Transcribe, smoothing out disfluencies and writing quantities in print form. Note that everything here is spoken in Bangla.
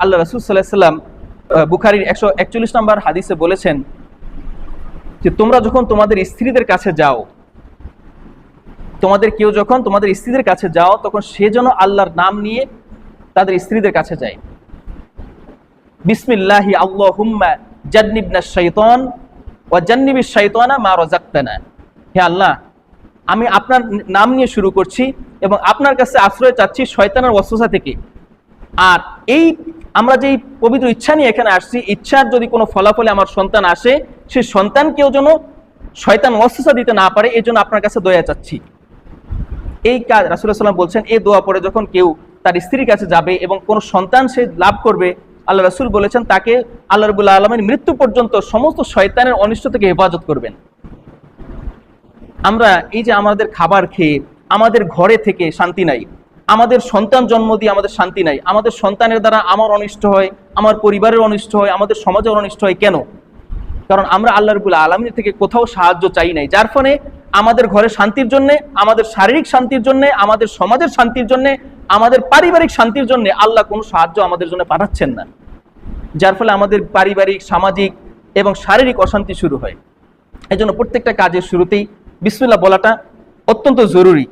আল্লাহ রাসূল সাল্লাল্লাহু আলাইহি সাল্লাম বুখারীর 141 নম্বর হাদিসে বলেছেন যে তোমরা যখন তোমাদের স্ত্রীদের কাছে যাও, তোমাদের কেউ যখন তোমাদের স্ত্রীদের কাছে যাও তখন সে যেন আল্লাহর নাম নিয়ে তাদের স্ত্রীদের কাছে যায়। বিসমিল্লাহি আল্লাহুম্মা জান্নিবনাশ শাইতান ওয়া জান্নিবিশ শাইতানা মা রাযাকতানা। হে আল্লাহ, আমি আপনার নাম নিয়ে শুরু করছি এবং আপনার কাছে আশ্রয় চাচ্ছি শয়তানের ওয়াসওয়াসা থেকে। আর এই আমরা যেই পবিত্র ইচ্ছা নিয়ে এখানে আসছি, ইচ্ছার যদি কোনো ফলাফলে আমার সন্তান আসে, সেই সন্তানকেও যেন শয়তান ওয়াসওয়াসা দিতে না পারে, এই জন্য আপনার কাছে দয়া চাচ্ছি। এই কাজ রাসূলুল্লাহ সাল্লাল্লাহু আলাইহি ওয়াসাল্লাম বলছেন, এই দোয়া পরে যখন কেউ তার স্ত্রীর কাছে যাবে এবং কোনো সন্তান সে লাভ করবে, আল্লাহ রাসূল বলেছেন তাকে আল্লাহ রাব্বুল আলামিন মৃত্যু পর্যন্ত সমস্ত শয়তানের অনিষ্ট থেকে হেফাজত করবেন। আমরা এই যে আমাদের খাবার খেয়ে আমাদের ঘরে থেকে শান্তি নাই, আমাদের সন্তান জন্ম দিয়ে আমাদের শান্তি নাই, আমাদের সন্তানের দ্বারা আমার অনিষ্ট হয়, আমার পরিবারের অনিষ্ট হয়, আমাদের সমাজের অনিষ্ট হয়, কেন? কারণ আমরা আল্লাহ রাব্বুল আলামিন থেকে কোথাও সাহায্য চাই নাই, যার ফলে আমাদের ঘরে শান্তির জন্য, আমাদের শারীরিক শান্তির জন্য, আমাদের সমাজের শান্তির জন্য, আমাদের পারিবারিক শান্তির জন্য আল্লাহ কোনো সাহায্য আমাদের জন্য পাঠাচ্ছেন না, যার ফলে আমাদের পারিবারিক, সামাজিক এবং শারীরিক অশান্তি শুরু হয়। এই জন্য প্রত্যেকটা কাজের শুরুতেই বিসমিল্লাহ বলাটা অত্যন্ত জরুরি।